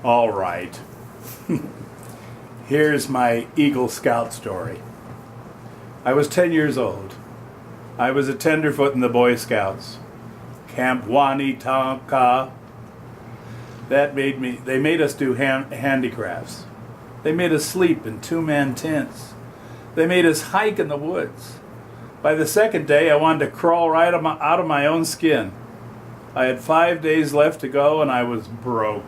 All right. Here's my Eagle Scout story. I was 10 years old. I was a tenderfoot in the Boy Scouts. Camp Wanitonka. They made us do handicrafts. They made us sleep in two-man tents. They made us hike in the woods. By the second day, I wanted to crawl right out of my own skin. I had 5 days left to go, and I was broke.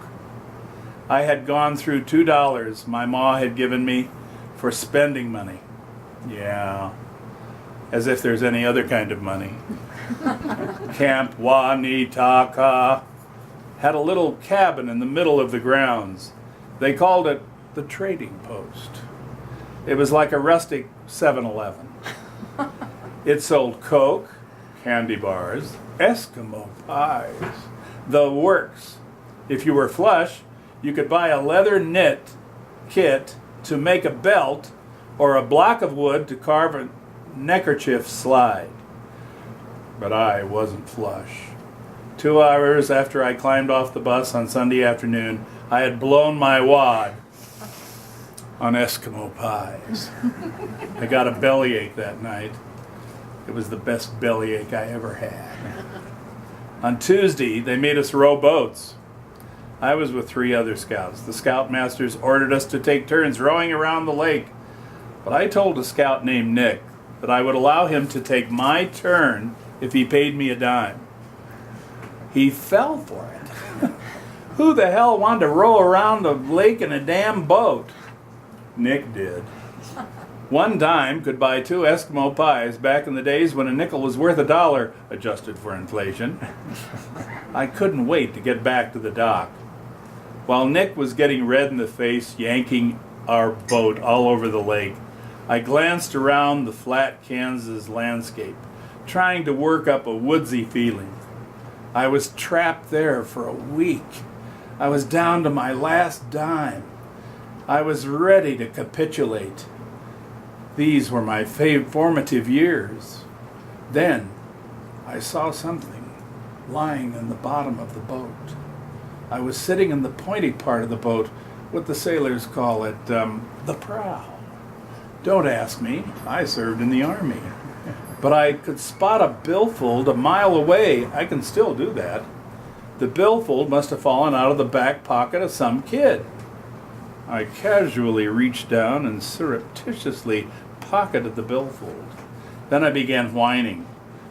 I had gone through $2 my ma had given me for spending money. Yeah, as if there's any other kind of money. Camp Wanitaka had a little cabin in the middle of the grounds. They called it the Trading Post. It was like a rustic 7-Eleven. It sold Coke, candy bars, Eskimo pies, the works. If you were flush, you could buy a leather knit kit to make a belt or a block of wood to carve a neckerchief slide. But I wasn't flush. 2 hours after I climbed off the bus on Sunday afternoon, I had blown my wad on Eskimo pies. I got a bellyache that night. It was the best bellyache I ever had. On Tuesday, they made us row boats. I was with 3 other scouts. The scoutmasters ordered us to take turns rowing around the lake. But I told a scout named Nick that I would allow him to take my turn if he paid me a dime. He fell for it. Who the hell wanted to row around the lake in a damn boat? Nick did. 1 dime could buy 2 Eskimo pies back in the days when a nickel was worth $1, adjusted for inflation. I couldn't wait to get back to the dock. While Nick was getting red in the face, yanking our boat all over the lake, I glanced around the flat Kansas landscape, trying to work up a woodsy feeling. I was trapped there for a week. I was down to my last dime. I was ready to capitulate. These were my formative years. Then I saw something lying in the bottom of the boat. I was sitting in the pointy part of the boat, what the sailors call it, the prow. Don't ask me, I served in the army. But I could spot a billfold a mile away. I can still do that. The billfold must have fallen out of the back pocket of some kid. I casually reached down and surreptitiously pocketed the billfold. Then I began whining.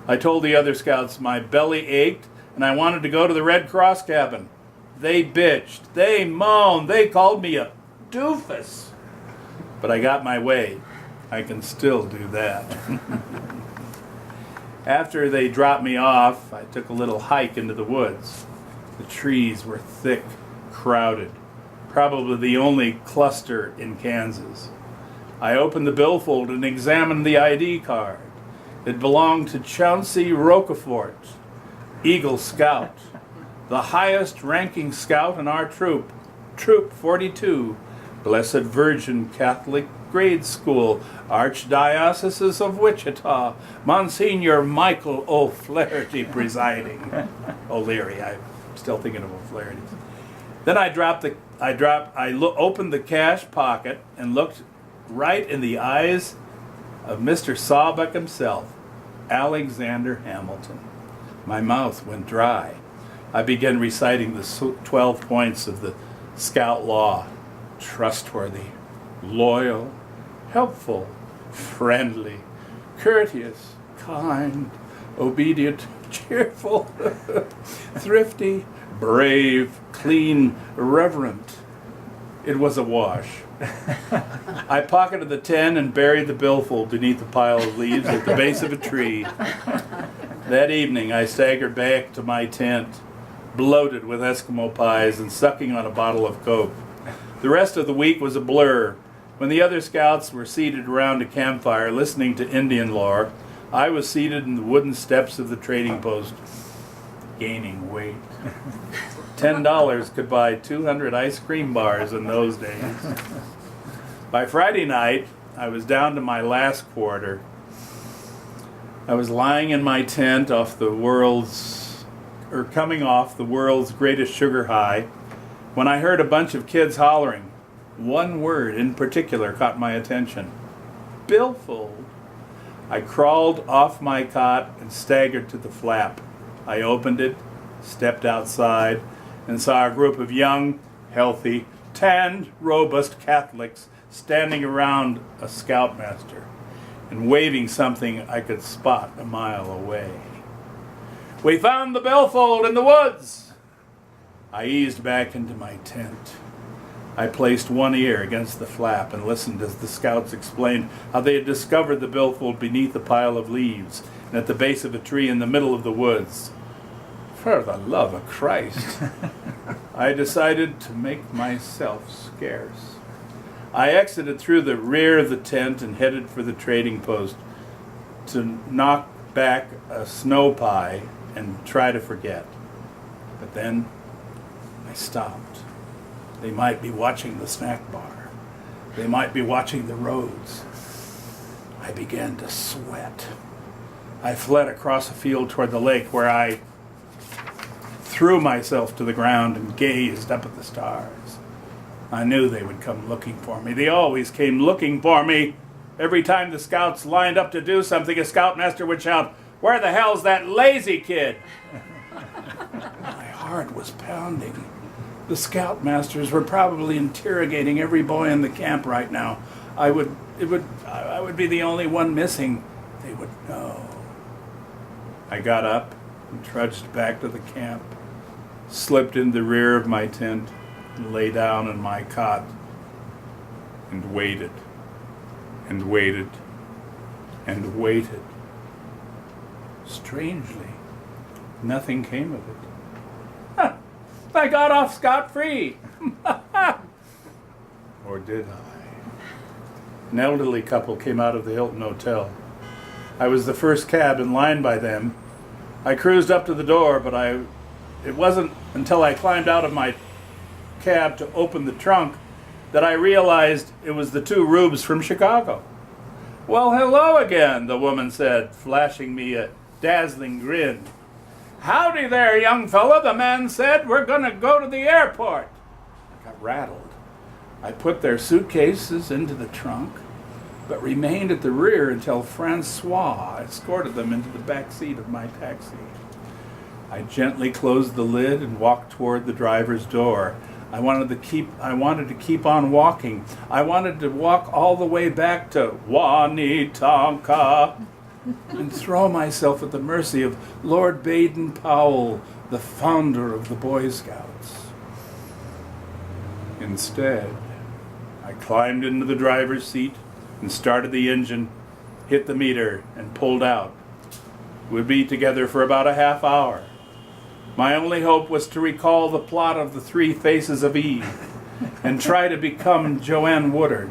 I told the other scouts my belly ached and I wanted to go to the Red Cross cabin. They bitched, they moaned, they called me a doofus. But I got my way. I can still do that. After they dropped me off, I took a little hike into the woods. The trees were thick, crowded, probably the only cluster in Kansas. I opened the billfold and examined the ID card. It belonged to Chauncey Roquefort, Eagle Scout, the highest ranking scout in our troop, Troop 42, Blessed Virgin Catholic Grade School, Archdiocese of Wichita, Monsignor Michael O'Flaherty presiding. O'Leary, I'm still thinking of O'Flaherty. Then I opened the cash pocket and looked right in the eyes of Mr. Sawbuck himself, Alexander Hamilton. My mouth went dry. I began reciting the 12 points of the Scout Law. Trustworthy, loyal, helpful, friendly, courteous, kind, obedient, cheerful, thrifty, brave, clean, reverent. It was a wash. I pocketed the 10 and buried the billfold beneath a pile of leaves at the base of a tree. That evening I staggered back to my tent, bloated with Eskimo pies and sucking on a bottle of Coke. The rest of the week was a blur. When the other scouts were seated around a campfire listening to Indian lore, I was seated in the wooden steps of the trading post, gaining weight. $10 could buy 200 ice cream bars in those days. By Friday night, I was down to my last quarter. I was lying in my tent coming off the world's greatest sugar high, when I heard a bunch of kids hollering. One word in particular caught my attention. Billfold. I crawled off my cot and staggered to the flap. I opened it, stepped outside, and saw a group of young, healthy, tanned, robust Catholics standing around a scoutmaster and waving something I could spot a mile away. "We found the billfold in the woods!" I eased back into my tent. I placed one ear against the flap and listened as the scouts explained how they had discovered the billfold beneath a pile of leaves and at the base of a tree in the middle of the woods. For the love of Christ, I decided to make myself scarce. I exited through the rear of the tent and headed for the trading post to knock back a snow pie and try to forget. But then I stopped. They might be watching the snack bar. They might be watching the roads. I began to sweat. I fled across a field toward the lake where I threw myself to the ground and gazed up at the stars. I knew they would come looking for me. They always came looking for me. Every time the scouts lined up to do something, a scoutmaster would shout, "Where the hell's that lazy kid?" My heart was pounding. The scoutmasters were probably interrogating every boy in the camp right now. I would be the only one missing. They would know. I got up and trudged back to the camp, slipped in the rear of my tent, and lay down in my cot, and waited, and waited, and waited. Strangely, nothing came of it. I got off scot-free. Or did I? An elderly couple came out of the Hilton Hotel. I was the first cab in line by them. I cruised up to the door, but it wasn't until I climbed out of my cab to open the trunk that I realized it was the two rubes from Chicago. "Well, hello again," the woman said, flashing me a dazzling grin. "Howdy there, young fella," the man said. "We're going to go to the airport." I got rattled. I put their suitcases into the trunk, but remained at the rear until Francois escorted them into the back seat of my taxi. I gently closed the lid and walked toward the driver's door. I wanted to keep on walking. I wanted to walk all the way back to Wanetonka and throw myself at the mercy of Lord Baden-Powell, the founder of the Boy Scouts. Instead, I climbed into the driver's seat and started the engine, hit the meter, and pulled out. We'd be together for about a half hour. My only hope was to recall the plot of The Three Faces of Eve and try to become Joanne Woodard.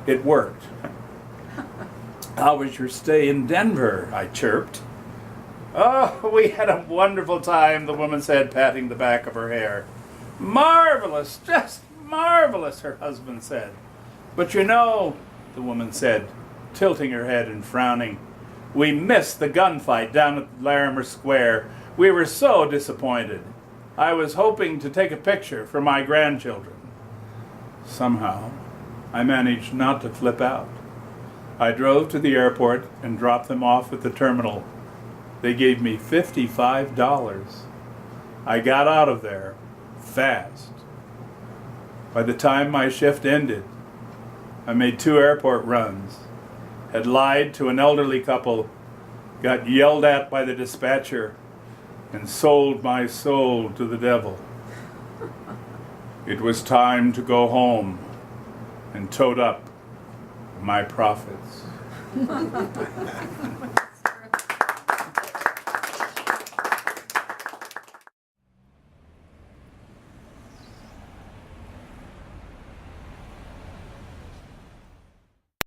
It worked. "How was your stay in Denver?" I chirped. "Oh, we had a wonderful time," the woman said, patting the back of her hair. "Marvelous, just marvelous," her husband said. "But you know," the woman said, tilting her head and frowning, "we missed the gunfight down at Larimer Square. We were so disappointed. I was hoping to take a picture for my grandchildren." Somehow, I managed not to flip out. I drove to the airport and dropped them off at the terminal. They gave me $55. I got out of there fast. By the time my shift ended, I made 2 airport runs, had lied to an elderly couple, got yelled at by the dispatcher, and sold my soul to the devil. It was time to go home and tote up my profits.